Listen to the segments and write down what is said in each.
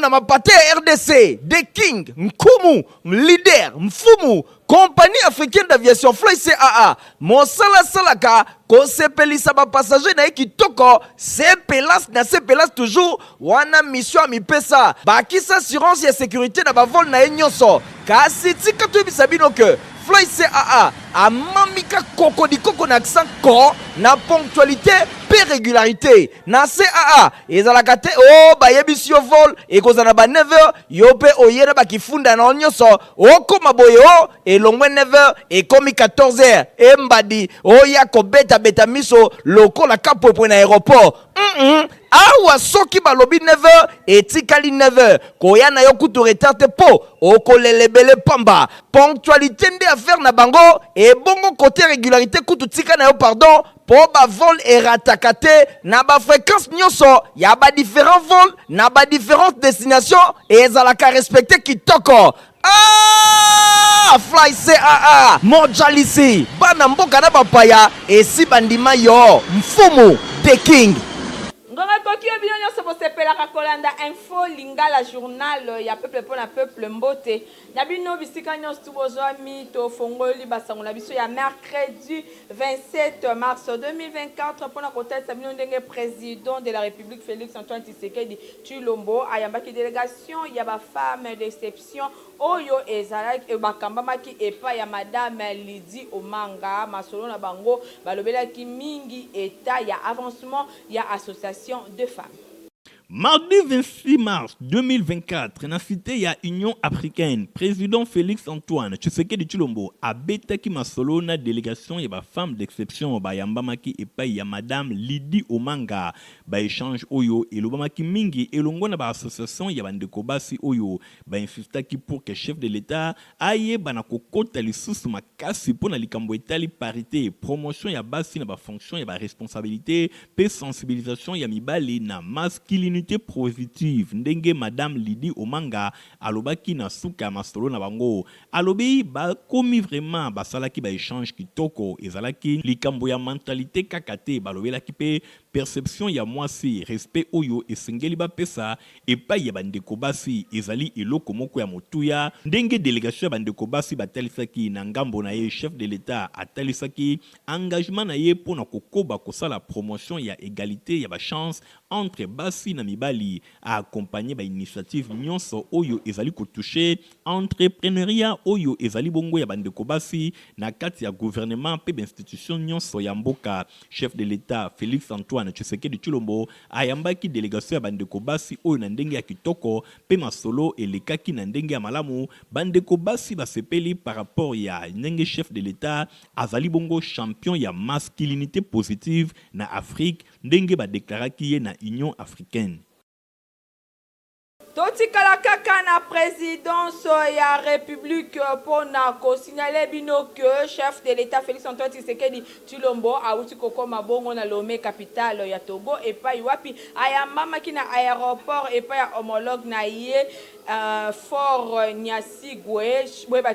na mapate RDC, The King, Nkumu, Leader, Mfumu, Compagnie africaine d'aviation Fly CAA, Mosala Salaka, Kosepelisa ba passager na kitoko, Sepelas na Sepelas toujours, wana mission a mi pesa, bakisa assurance et sécurité na ba vol na nyonso, kasi tika tu bisabino que Fly CAA a mamika koko di koko na accent ko na ponctualité pe régularité na CAA ezalaka te o bayebisi yo vol ekozala ba 9h yo pe oyena bakifunda na nyonso okoma boye o elongwe 9h ekomi 14h embadi oya kobeta beta miso lokola kapopwe na aéroport awa soki balobi 9h etikali 9h koya na yo kutu retard te po okolelebele pamba ponctualité nde affaire na bango et bongo côté régularité kutu tika na yo pardon pour ba vol erataka te na ba fréquence nyonso ya ba différents vols na ba différentes destinations et ezalaka respecter kitoko. Fly CAA mojalisi bana mboka na bapaya esi bandima yo Mfumu The King. Ngonga koki ebino nyonso bosepelaka kolanda info lingala journal ya peuple pour na peuple mbote na bino bisika nyonso tubozwa mito fongoli basango na biso ya mercredi 27 mars 2024 pour na kotesa bino ndenge président de la République Félix Antoine Tshisekedi Tshilombo ayambaki délégation ya ba femme d'exception oyo ezalaki bakambamaki epa ya madame Lydie Omanga masolo na bango balobelaki mingi eta ya avancement ya association de femmes. Mardi 26 mars 2024, na cité ya Union africaine, président Félix Antoine Tshisekedi Tshilombo a betaki masolo na délégation ya ba femme d'exception ba yambamaki epai ya madame Lydie Omanga ba échange oyo elobamaki mingi elongo na ba association ya bandeko basi oyo ba insistaki pour que chef de l'État aye bana kokota lisusu makasi pona likambo etali parité promotion ya basi na ba fonction ya ba responsabilité pe sensibilisation ya mibali na masculinité positive ndenge madame Lydie Omanga alobaki na suka masolo na bango alobi ba komi vraiment basalaki ba échange kitoko ezalaki likambo ya mentalité kakate balobelaki pe perception ya mwasi respect oyo esengeli ba pesa epai ya bandeko basi ezali eloko moko ya motuya ndenge délégation ya bandeko basi batalisaki na ngambo na ye chef de l'État atalisaki engagement na ye pona kokoba kosala promotion ya égalité ya ba chance entre basi na mibali a accompagner ba initiative nyonso oyo ezali ko toucher entrepreneuriat oyo ezali bongo ya bandeko basi na kati ya gouvernement pe institution nyonso ya mboka chef de l'État Félix Antoine Tshisekedi Tshilombo ayambaki délégation ya bandeko basi oyo na ndenge ya kitoko pe masolo elekaki na ndenge ya malamu bandeko basi basepeli par rapport ya ndenge chef de l'État azali bongo champion ya masculinité positive na Afrique ndenge ba deklaraki ye na Union africaine. Totikala kaka na présidence ya République pour na ko signaler bino que chef de l'État Félix Antoine Tshisekedi Tshilombo a uti kokoma bongo na Lomé capitale ya Togo et pa wapi ayamamaki na aéroport et pa ya homologue na ye Fort Nyasigwe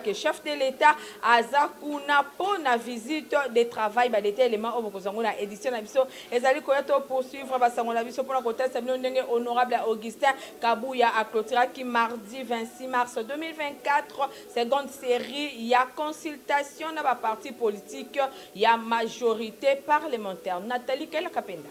que chef de l'État azakuna pour na visite de travail ba des éléments au bokozango na édition na biso ezali ko yato poursuivre basango na biso pour na kotesa bino ndenge honorable Augustin Kabuya a clôturé mardi 26 mars 2024 seconde série ya consultation na ba parti politique ya majorité parlementaire. Nathalie Kapenda.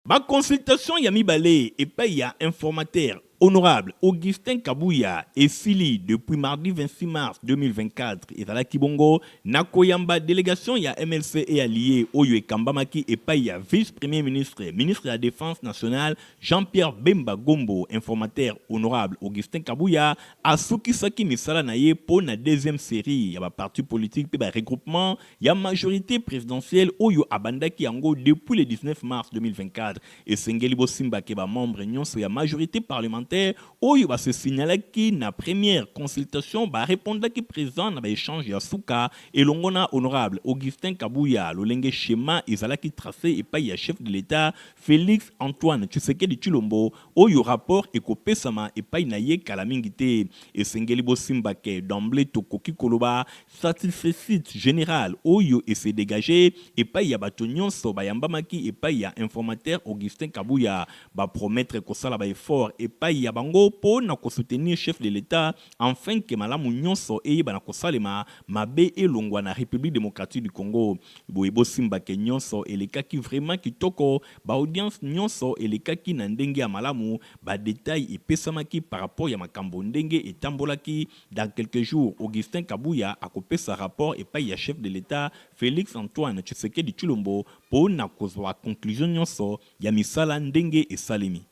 Ma consultation ya mibale et pas ya informateur honorable Augustin Kabuya et Sili depuis mardi 26 mars 2024 et à la Kibongo Nakoyamba délégation ya MLC et allié Oyo et Kambamaki et Paya vice-premier ministre ministre de la Défense nationale Jean-Pierre Bemba Gombo informateur honorable Augustin Kabuya a Sukisaki Misala Naye pour la deuxième série ya ba parti politique pe ba regroupement ya majorité présidentielle Oyo Abandaki Yango depuis le 19 mars 2024 et Sengeli Bosimba ke ba membre nyonso ya majorité parlementaire parlementaire oyo se signalaki na première consultation répondaki présent na échange ya suka elongo na honorable Augustin Kabuya lolenge schéma ezalaki tracé epai ya chef de l'État Félix Antoine Tshisekedi Tshilombo oyo rapport ekopesama epai na ye kala mingi te esengeli bosimbake d'emblée tokoki koloba satisfait général oyo se dégagé epai ya bato nyonso bayambamaki epai ya informateur Augustin Kabuya promettre kosala effort epai ya bango po na soutenir chef de l'État afin que malamu nyonso eyeba na kosalema mabe elongwa na République démocratique du Congo boyebo simbake nyonso elekaki vraiment kitoko audience nyonso elekaki na ndenge ya malamu détail epesamaki par rapport ya makambo ndenge etambolaki dans quelques jours Augustin Kabuya akopesa rapport epai ya chef de l'État Félix Antoine Tshisekedi Tshilombo po na kozwa conclusion nyonso ya misala ndenge esalemi.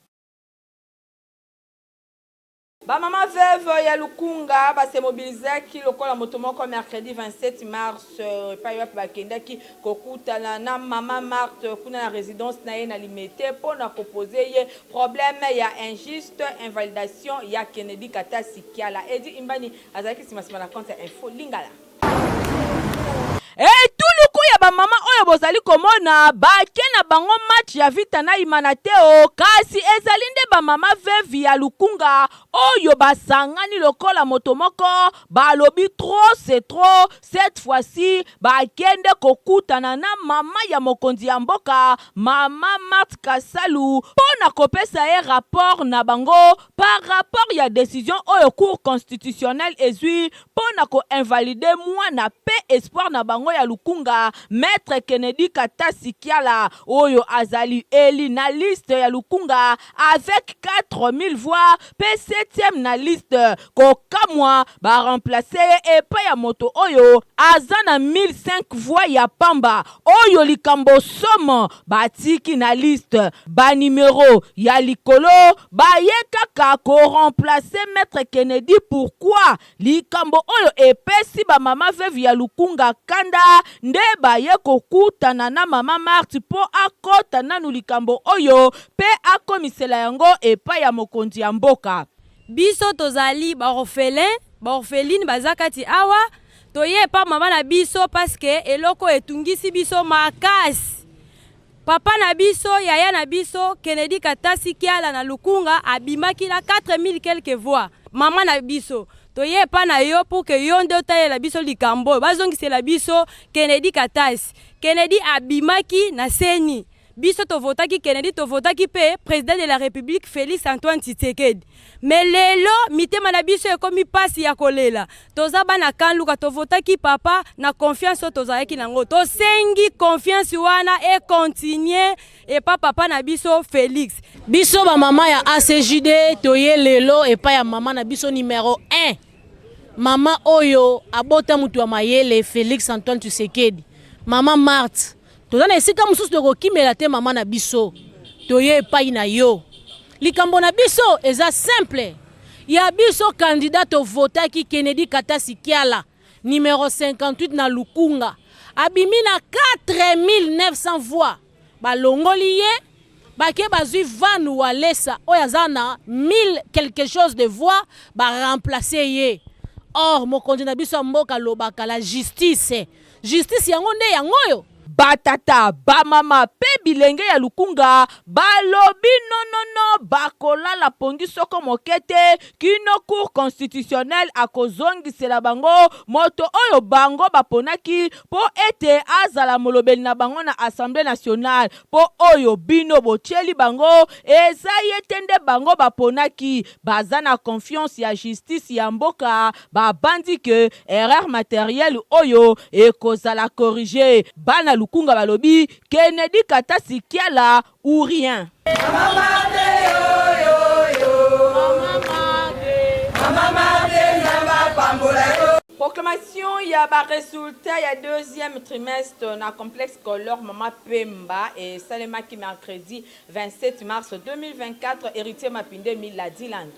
Ba maman veuve ya Lukunga se mobilisaki lokola motomoko mercredi 27 mars pa yo bakendaki kokutana na maman Marthe kuna na résidence na ye na limité pour na proposer ye problème ya injuste invalidation ya Kennedy Katasi Kiala edi imbani azaki simasima na compte info lingala. Tuluku ya ba mama oyo bozali komona bake na bango match ya vita na imanateo kasi ezalinde ba mama vevi ya Lukunga oyo basangani lokola motomoko balobi trop c'est trop cette fois-ci bakende kokutana na mama ya mokonzi ya mboka mama Marthe Kasalu pona kopesa ye rapport na bango par rapport ya décision oyo cour constitutionnel ezui pona ko invalider mwana pe espoir na bango ya Lukunga maître Kennedy Katasi Kiala oyo azali eli na liste ya Lukunga avec 4000 voix pe 7e na liste kokamwa ba remplacer epa ya moto oyo azana 1005 voix ya pamba oyo likambo somo batiki na liste ba numéro ya likolo ba yekaka ko remplacer maître Kennedy pourquoi likambo oyo epesi ba mama veuve ya Lukunga kanda nde baye kokutana na mama Marthe po akota nanu likambo oyo pe akomisela yango epa ya mokonzi ya mboka. Biso tozali orpheline bazakati awa toye pa mama na biso parce que eloko etungisi biso makasi. Papa na biso yaya na biso Kennedy Katasi Kiala na Lukunga abimaki na 4000 quelques voix. Mama na biso toye pa na yo pour que yo nde otaye la biso likambo bazongise la biso Kennedy Katasi Kennedy abimaki na seni biso tovotaki Kennedy tovotaki pe président de la République Félix Antoine Tshisekedi mais lelo mitema na biso ekomi pasi ya kolela toza bana kanluka tovotaki papa na confiance tozalaki nango tosengi confiance wana et continuer et papa na biso Félix biso ba mama ya ACJD toye lelo et pa ya mama na biso numéro 1 mama oyo abota mutu wa mayele Félix Antoine Tshisekedi mama Marthe tozana esika mususu de kokimela te mama na biso toye epai na yo likambo na biso eza simple ya biso candidat au votaki Kennedy Katasi Kiala numéro 58 na Lukunga abimi na 4900 voix balongoli ye bake bazui vanu walesa oyazana 1000 quelque chose de voix ba remplacer ye. Or mokonzi na biso mboka lobaka la justice yango nde yangoyo batata bamama pe bilenge ya Lukunga balobi nonono bakolala pongi soko mokete kino cour constitutionnel akozongisela bango moto oyo bango baponaki po ete azala molobeli na bango na Assemblée nationale po oyo bino botieli bango eza yetende bango baponaki baza na confiance ya justice ya mboka babandi ke erreur matérielle oyo ekozala corriger bana Lukunga balobi Kennedy Katasi Kiala ou rien. Proclamation ya ba résultat ya deuxième trimestre na complexe scolaire Mama Pemba et salemaki mercredi 27 mars 2024 héritier Mapinde Miladi Land.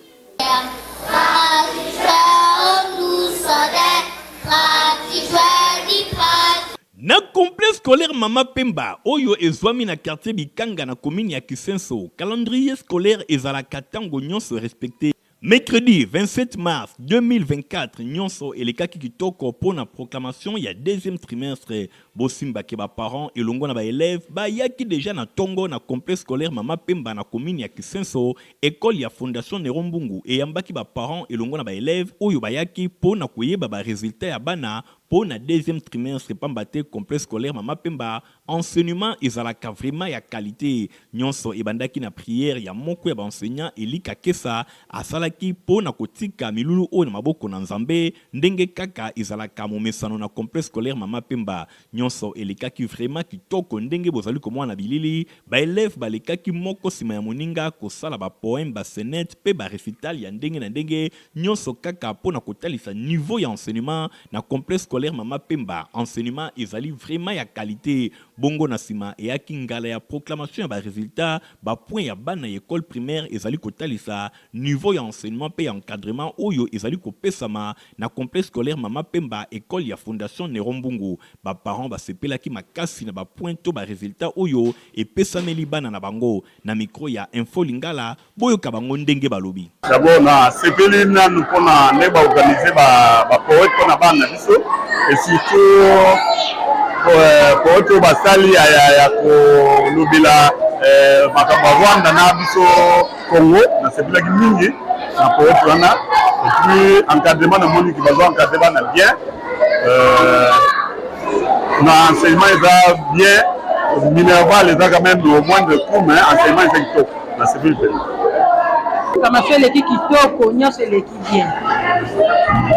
Na complexe scolaire Mama Pemba, oyo ezwami na quartier Bikanga na commune ya Kisenso, calendrier scolaire ezala katango nyonso respecté. Mercredi 27 mars 2024, nyonso elekaki kitoko pour la proclamation il y a deuxième trimestre. Bosimba ke ba parents et longo na ba élèves ba yaki déjà na tongo na complexe scolaire Mama Pemba na commune ya Kisenso, école ya fondation Nerombungu et yambaki ba parents et longo na ba élèves oyo ba yaki pour na koyeba ba résultat ya bana pour na deuxième trimestre pambate complexe scolaire Mama Pemba. Enseignement ezalaka vraiment ya qualité. Nyonso ebandaki na prière ya moko ya ba enseignant Elika Kesa asalaki pour na kotika milulu o na maboko na Nzambe ndenge kaka ezalaka momesano na complexe scolaire Mama Pemba. Nyonso elekaki vraiment kitoko ndenge bozali komona bilili ba élève balekaki moko sima ya moninga kosala ba poème ba sonnet pe ba recital ya ndenge na ndenge nyonso kaka pour na kotalisa niveau ya enseignement na complexe scolaire Mama Pemba. Enseignement ezali vraiment ya qualité. Bongo na sima eyaki ngala ya proclamation ya ba résultat ba point ya bana ya école primaire ezali kotalisa niveau ya enseignement pe ya encadrement oyo ezali kopesama na complexe scolaire Mama Pemba école ya fondation Nerombungu. Ba parents ba sepelaki makasi na ba point to ba résultat oyo epesameli bana na bango. Na micro ya Info Lingala boyo ka bango ndenge balobi. D'abord na sepeli na nous pona ne ba organiser ba poète pona bana biso et surtout poète basali ya ko lobila makambo Rwanda na biso Congo na sepelaki mingi na poète wana et puis encadrement na moni ki bazo encadrer na bien na enseignement est bien minerval est quand même au moins de cours mais enseignement est kitoko na sepeli kama fait les kitoko nyonso eleki bien.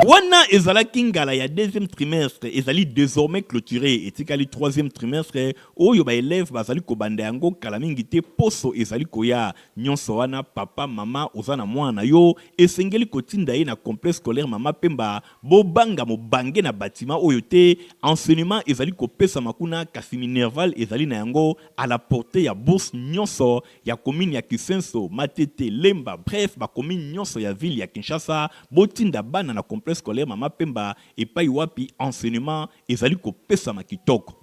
Wana ezalaki ngala ya deuxième trimestre ezali désormais clôturé etikali troisième trimestre oyo ba élève bazali kobanda yango kala mingi te poso ezali koya nyonso wana papa mama ozana mwana yo esengeli kotinda ye na complexe scolaire Mama Pemba bobanga mobange na bâtiment oyo te enseignement ezali kopesa makuna kasi minerval ezali na yango à la portée ya bourse nyonso ya commune ya Kisenso Matete Lemba bref ba commune nyonso ya ville ya Kinshasa botinda bana na complexe scolaire Mama Pemba et pas wapi enseignement ezali kopesa makitoko.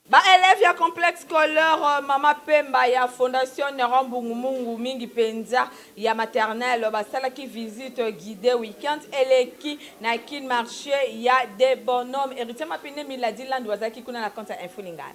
Ba élève ya complexe scolaire Mama Pemba ya fondation Nerombungu Mungu mingi penza ya maternelle basalaki visite guidée week-end eleki na kin marché ya des bonhommes héritier mapine miladi land wazaki kuna na compte Info Lingala.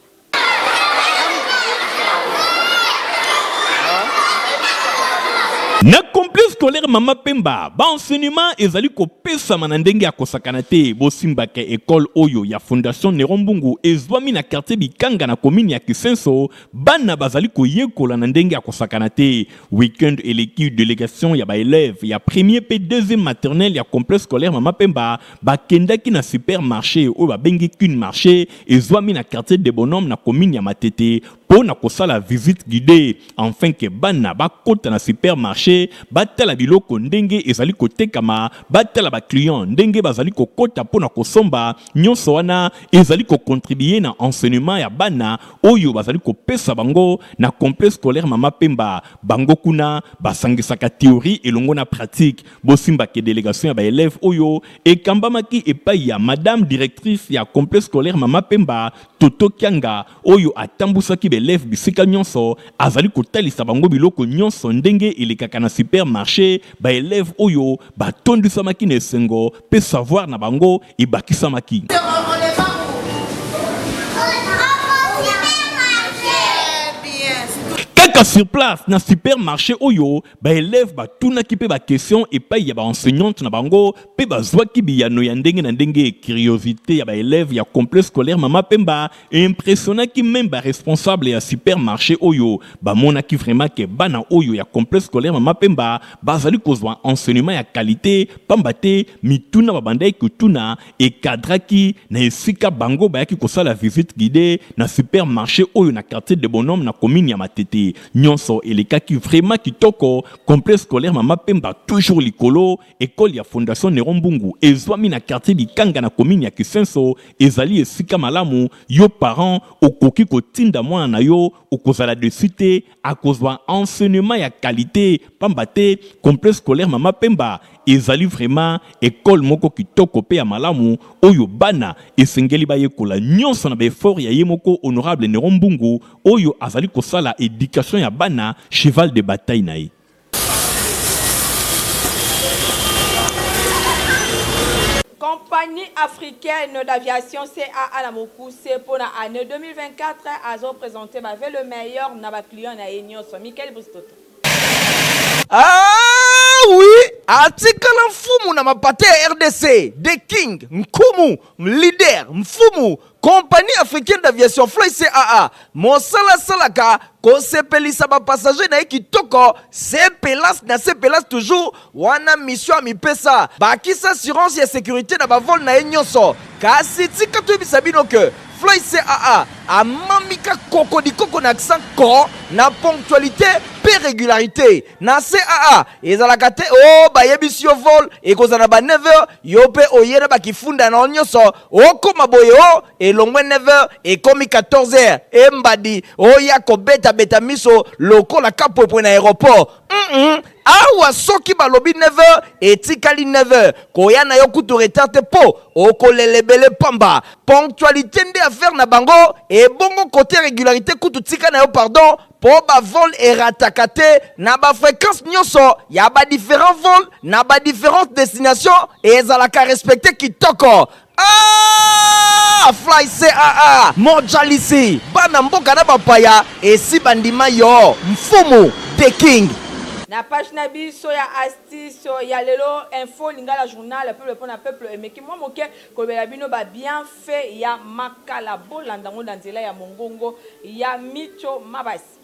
Na complexe scolaire Mama Pemba, ba enseignement ezali kopesama na ndenge ya kosakana te bosimba ke école oyo ya fondation Nerombungu ezwami na quartier Bikanga na commune ya Kisenso bana bazali koyekola na ndenge ya kosakana te. Weekend eleki délégation ya ba élève ya premier pe deuxième maternelle ya complexe scolaire Mama Pemba bakendaki na supermarché oyo babengi Kun marché ezwami na quartier des bonhommes na commune ya Matete pour na kosala visite guidée enfin que bana bakota na supermarché batala biloko ndenge ezali kotekama batala ba client ndenge bazali kokota pona kosomba nyonso wana ezali ko contribuer na enseignement ya bana oyo bazali kopesa bango na complexe scolaire Mama Pemba bango kuna basangisaka théorie elongo na pratique bosimba ke délégation ya ba élève oyo ekambamaki epai ya madame directrice ya complexe scolaire Mama Pemba Toto Kianga oyo atambusaki ba élève bisika nyonso azali kotalisa bango biloko nyonso ndenge elekaka na supermarché ba élève oyo batondisamaki na esengo pe savoir na bango ebakisamaki. Kaka sur place na supermarché oyo ba élève batunaki pe ba question epai ya ba enseignante na bango pe bazwaki biyano ya ndenge na ndenge. Curiosité ya ba élève ya complexe scolaire Mama Pemba impressionnaki même ba responsable ya supermarché oyo bamonaki vraiment ke bana oyo ya complexe scolaire Mama Pemba bazali kozwa enseignement ya qualité pambate mituna babandai kutuna e kadraki na esika bango bayaki kosala visite guidée na supermarché oyo na quartier de bonhomme na commune ya Matete. nyonso elekaki vraiment kitoko. Complexe scolaire Mama Pemba toujours likolo, école ya Fondation Nerombungu ezwami na quartier Likanga na commune ya Kisenso, ezali esika malamu yo parents okoki kotinda mwana na yo okozala de cité akozwa enseignement ya qualité pambate. Complexe scolaire Mama Pemba ezali vraiment école moko kitoko pe ya malamu oyo bana esengeli bayekola nyonso na befort ya ye moko honorable Nerombungu oyo azali kosala éducation ya bana cheval de bataille na ye. Compagnie africaine d'aviation CAA na Mokuse pour l'année 2024 a présenté le meilleur na ba client na Enyoso Michael Bustoto. Ah oui, atikala mfumu na mapate ya RDC, The King, Nkumu, leader, mfumu, compagnie africaine d'aviation Fly CAA, mosala salaka, kosepelisa ba passager na kitoko, sepelas toujours, wana mission mipesa, bakisa assurance ya sécurité na ba vol na nyonso, kasi tika tu bisabino ke, Fly CAA, amamika koko di koko na accent ko, na ponctualité, pe régularité, na CAA, ezalaka te, oh, ba yebisi yo vol, ekozana ba 9h, yo pe oyena ba kifunda na nyonso, okoma boye o, elongwe 9h, ekomi 14h, embadi, oya kobeta beta miso, loko la kapo na aéroport, awa soki balobi 9h, etikali 9h, koya na yo kutu retard po, okolelebele pamba, ponctualité nde affaire na bango, et bongo côté régularité kutu tika na yo pardon, po ba vol eratakate, na ba fréquence nyonso, ya ba différents vols, na ba différentes destinations, et ezalaka respecté kitoko. Ah, Fly CAA, Mojalisi, bana mboka na bapaya, esi bandima yo, mfumu, The King. Na page na biso ya astuce ya lelo info lingala journal peuple pour na peuple emeki moi moke kobela bino ba bien fait ya makala bolanda ngo nzela ya mongongo ya micho mabasi.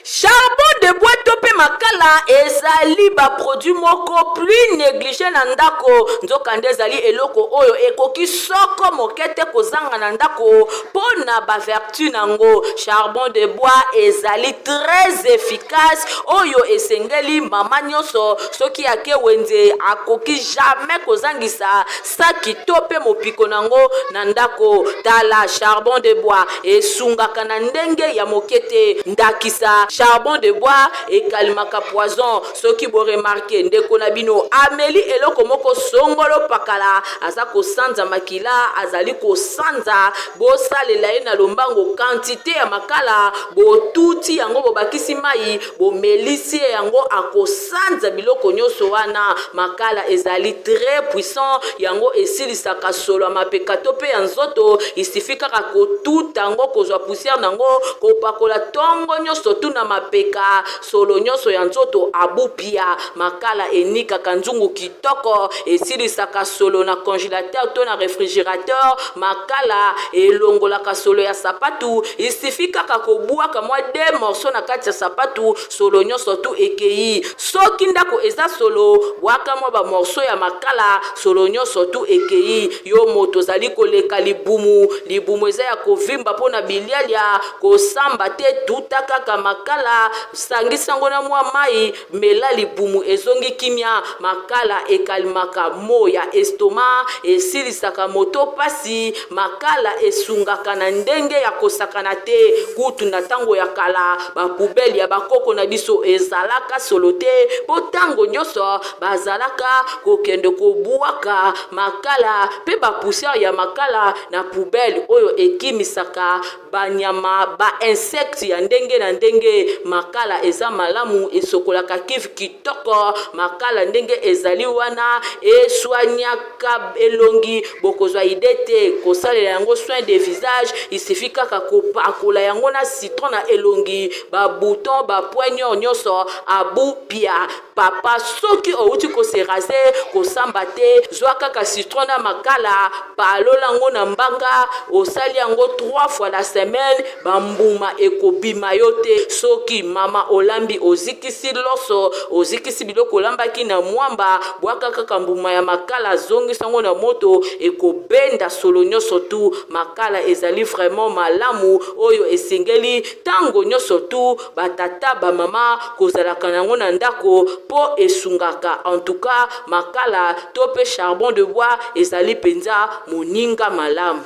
Charbon de bois topé makala ezali ba produit moko plus négligé na ndako nzokande ezali eloko oyo ekoki soko mokete kozanga na ndako pona ba vertu nango. Charbon de bois ezali très efficace oyo esengeli mama nyonso soki ake wenze akoki jamais kozangisa saki topé mopiko nango na ndako. Tala charbon de bois esungaka na ndenge ya mokete ndakisa. Charbon de bois et kalimaka poison. Soki bo remarqué ndeko na bino ameli eloko moko songolo pakala azako sanza makila azali ko sanza bo salela na lombango quantité ya makala bo tuti yango bo bakisi mai bo melisi yango ako sanza biloko nyoso wana makala ezali très puissant yango esilisaka solo mapeka tope ya nzoto isifika ko tuta yango kozwa poussière nango ko pakola tongo nyoso tuna mapeka solo nyoso ya nzoto abupia makala enika kanzungu kitoko esilisaka solo na congélateur to na réfrigérateur makala elongola ka solo ya sapatu isifika ka kobua ka mwa 2 morceaux na kati ya sapatu solo nyoso tu ekei soki ndako eza solo waka mwa ba morceaux ya makala solo nyoso tu ekei yo moto zali koleka libumu eza ya kovimba pona bilialia kosamba te tutaka ka makala sangisango na mwa mai mela libumu ezongi kimia makala ekalimaka moya estoma esilisaka moto pasi makala esungaka na ndenge ya kosakana te kutu na tango ya kala ba poubelle ya bakoko na biso ezalaka solo te po tango nyoso bazalaka kokende kobuaka makala pe ba poussière ya makala na poubelle oyo ekimisaka banyama ba insecte ya ndenge na ndenge makala eza malamu esokolaka kiv kitoko makala ndenge ezali wana eswanyaka elongi bokozwa idete kosalela yango soin de visage isifika ka kopakola yango na citron na elongi ba bouton ba poignard nyoso abupia papa soki outi ko se raser kosamba te zwa kaka citron na makala palola ngo na mbanga osali yango 3 fois la semaine bambuma ekobima yote soki mama olambi ozikisi loso ozikisi biloko olambaki na mwamba bwaka kaka mbuma ya makala zongisango na moto ekobenda solo nyonso tu makala ezali vraiment malamu oyo esengeli tango nyonso tu batata bamama kozalaka nango na ndako po esungaka. En tout cas makala to pe charbon de bois ezali penza moninga malamu.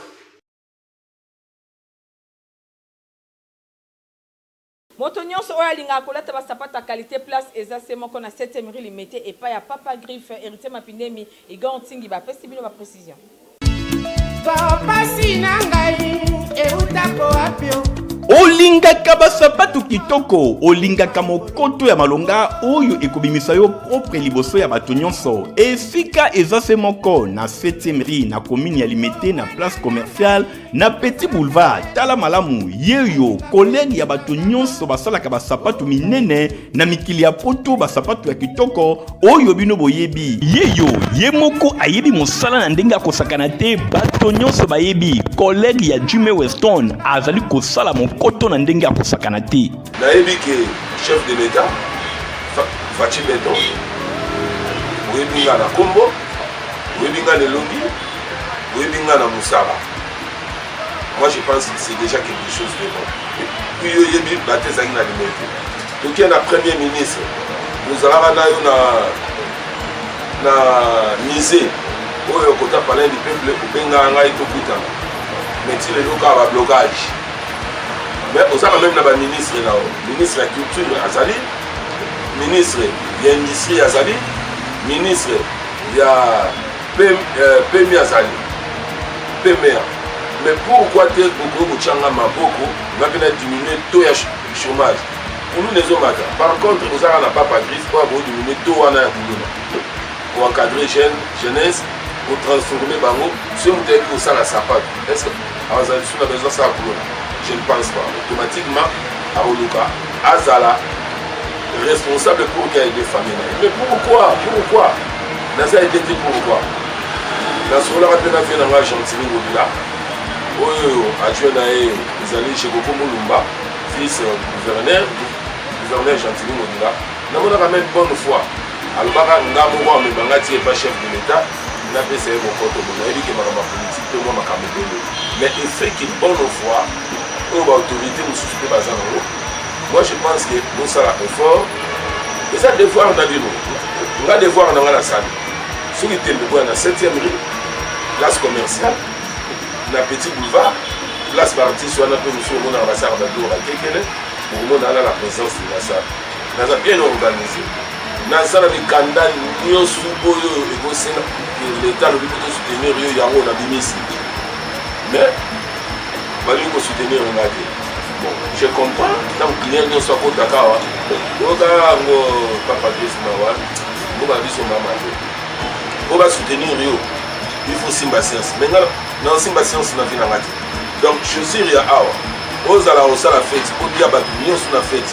moto nyonso oyo alingaka kolata basapata qualité place eza se moko na 7e rue limité epai ya papa griffe héritier mapindemi igor ntingi bapesi bino baprécision. Papa sinangai eutako apio olingaka basapatu kitoko olingaka mokoto ya malonga oyo ekobimisa yo propre liboso ya bato nyonso esika eza se moko na 7e rue na commune ya Limete na place commerciale na Petit Boulevard. Tala malamu yeyo collègue ya bato nyonso basalaka basapatu minene na mikili ya poto basapatu ya kitoko oyo bino boyebi yeyo ye moko ayebi mosala na ndenge akosakana te bato nyonso bayebi collègue ya Jimmy Weston azali kosala koto na ndenge ya kosakana te. Nayebi ke chef de l'État Fachi Beton oyebi nga na kombo oyebi nga na elongi oyebi nga na musala. Moi je pense que c'est déjà quelque chose de bon. Puis oyebi batezaki na Limete toki na premier ministre ozalaka na yo na musée oyo kota palais du peuple obenga ngai tokutana mais ti lelo kaka bablocage. Mais on a même la ministre là, ministre de la culture Azali, ministre de l'industrie Azali, ministre de PMI Azali, PMR. Mais pourquoi tu es au Tchanga Maboko, on a bien diminué le taux de chômage. Pour nous les hommes, par contre, nous n'avons pas Patrice pour diminuer le taux pour encadrer jeunesse, pour transformer Bango, si on est pour ça la sapate. Est-ce que on a besoin de ça pour nous? Je ne pense pas. Automatiquement, à Oluka, Azala, responsable pour qu'il y ait des familles. Mais pourquoi? Dans ça, il était pourquoi? Dans ce cas-là, on a fait dans la Gentili Mobila. Adjoint ils allaient chez Goko Moulumba, fils gouverneur Gentili Mobila. Nous avons même bonne foi. Alors, Ngamoua, mais Bangati n'est pas chef de l'État. Il a fait mon compte au monde. Il dit que ma politique, peut moi, ma mais il fait qu'il bonne foi. Autorité nous suspect bazar. Moi je pense que nous ça la effort et ça devoir on a vu nous on a devoir dans la salle sur le téléphone na 7e rue place commerciale na Petit Boulevard place partie soit un peu monsieur on a ambassade d'Adora Kekele pour nous dans la présence de la salle dans un bien organisé dans ça la kanda nyo subo yo ego l'état le but de soutenir yo yango na bimisi mais il faut soutenir un gars. Bon, je comprends. Tant que client ne soit pas d'accord, on va soutenir Rio. Il faut Simba-Science. Maintenant, dans Simba-Science, on a vu la matin. Donc, je suis Ria Awa. Aux alarmes, on a fait. Au diable, on a fait.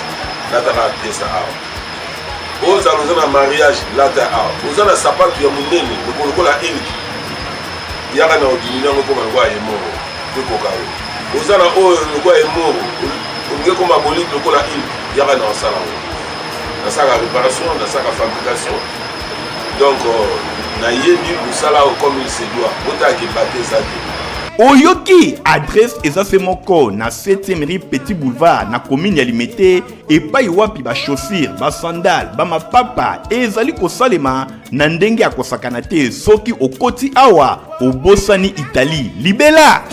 Là, tu as fait ça. Aux alarmes, on a mariage. Là, tu as fait. Aux alarmes, ça part du Yamoundé. Le la Élique. Il y a un ordinaire comme un roi et mort. Ozana o le quoi est mort on comme aboli le quoi la il y a dans ça dans sa réparation dans sa fabrication donc na yebi usala comme il se doit ota ki baté ça oyoki adresse ezase moko na 7e rue Petit Boulevard na commune ya Limete epai wapi ba chaussure ba sandal ba mapapa ezali kosalema na ndenge ya kosakana te soki okoti awa obosani Italie libela.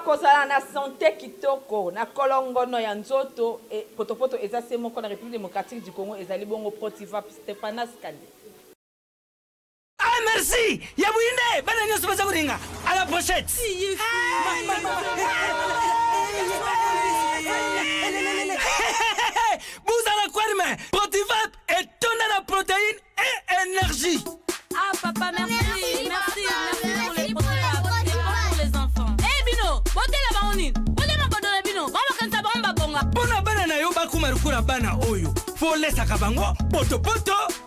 kozala na santé kitoko na kolongono ya nzoto e potopoto eza se moko na République démocratique du Congo ezali bongo Protiva Stepanas Kande. Ah merci Yabouinde bana nyoso baza kuringa à la pochette. Bouzala Kwarme Protiva est tonne la protéine et énergie. Ah papa merci pour les protéines pour les enfants. Botela baonin. Botela badona bino. Baba kansa bomba bonga. Bona bana na yo bakumarukura bana oyo. Fo lesa kabango. Poto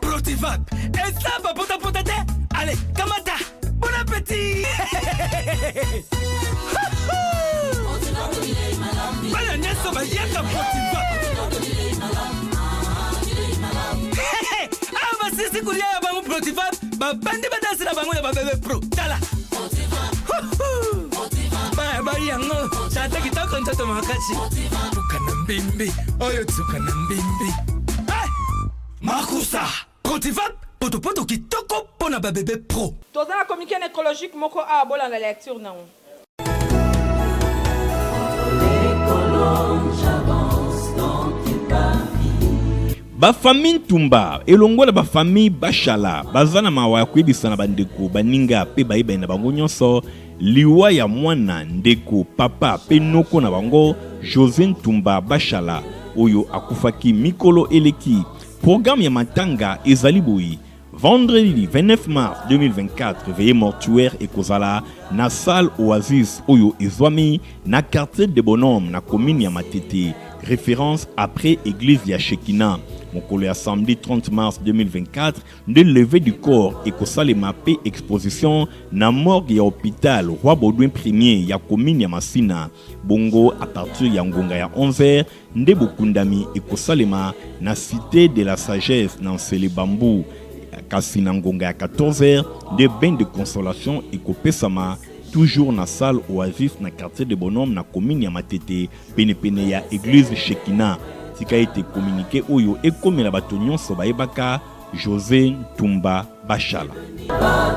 Protivac. Et ça ba pota te. Allez, kamata. Bon appétit. bana nyonso bayaka Protivac. Awa basisi kulia ya bango Protivac, babandi badansi na bango ya babebe pro. Tala. Bari yango, chata kitoko ntoto makasi. Tukana mbimbi, oyo tukana mbimbi. Makusa, Protivac, poto kitoko pona babebe pro. Toza na communiqué écologique moko a bola na lecture na on. Ba famille Tumba elongo la ba famille Bashala bazana mawa ya kwebisa na bandeko baninga pe bayiba na bango nyonso liwa ya mwana ndeko papa pe noko na bango José Tumba Bashala oyo akufaki mikolo eleki. Programme ya matanga ezali boyi. Vendredi 29 mars 2024, veillée mortuaire et kozala na salle Oasis Oyo Ezwami na quartier de Bonhomme na commune ya Matete. Référence après église ya Shekina. Mokolo ya samedi 30 mars 2024, de levée du corps et kosalema pe exposition na morgue ya hôpital Roi Baudouin Premier ya commune ya Masina. Bongo à partir ya ngonga ya 11h, nde bokundami et kosalema na cité de la sagesse na Nsele Bambou. Kasi na ngonga ya 14h, de bain de consolation et kopesama toujours na salle Oasis na quartier de Bonhomme na commune ya Matete pene ya église Shekina. Tika été communiqué oyo et comme la bato nyonso bayebaka José Tumba Bashala.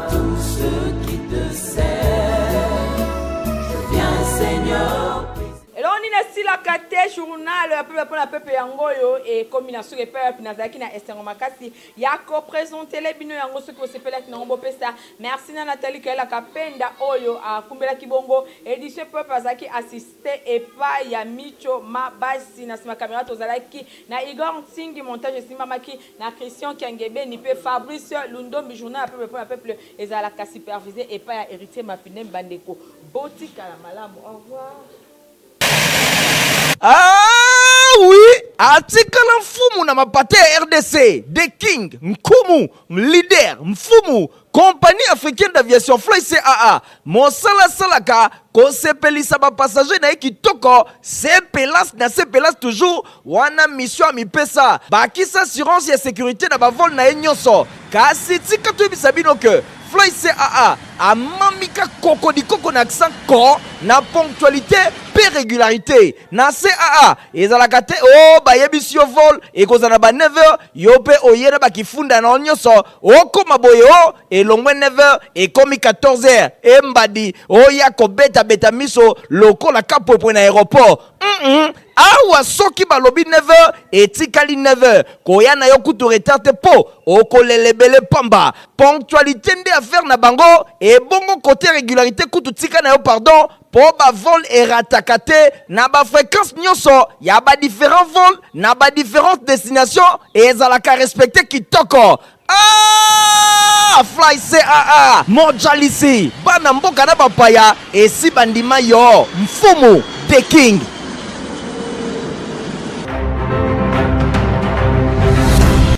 Tous ceux qui te servent, je viens Seigneur. On a si la carte journal pour la peuple yangoyo et combination de peuple nazaki na Esther Makasi yako présenter les bino yango ce que se fait là na ngombo pesa. Merci na Nathalie Kaela Kapenda oyo a kumbela kibongo édition peuple azaki assisté et pas ya Micho Mabasi na sima caméra tozalaki na Igor Nsingi montage simamaki na Christian Kangebe ni pe Fabrice Lundombi journal pour la peuple ezalaka supervisé et pas ya héritier Mapine Bandeko. Botika la malamu. Au revoir. Ah oui, atikala mfumu na mapate RDC, The King, Nkumu, leader, mfumu, compagnie africaine d'aviation Fly CAA, Mosala Salaka, kosepelisa ba passager na kitoko, sepelas toujours, wana mission mipesa, bakisa assurance ya sécurité na ba vol na nyonso, kasi tika tu bisabino que Fly CAA a mamika koko di koko na accent ko na ponctualité pe régularité na CAA ezalaka te o bayebisi yo vol ekozana ba 9h yo pe oyena bakifunda na nyonso okoma boye o elongwe 9h ekomi 14h embadi oya kobeta beta miso lokola kapopo na aéroport awa soki balobi 9h etikali 9h koya na yo kutu retard te po okolelebele pamba ponctualité nde affaire na bango et bongo côté régularité kutu tika na yo pardon po ba vol erataka te na ba fréquence nyonso ya ba différents vols na ba différentes destinations et ezalaka respecté kitoko. Fly CAA mojalisi bana mboka na bapaya esi bandima yo mfumu The King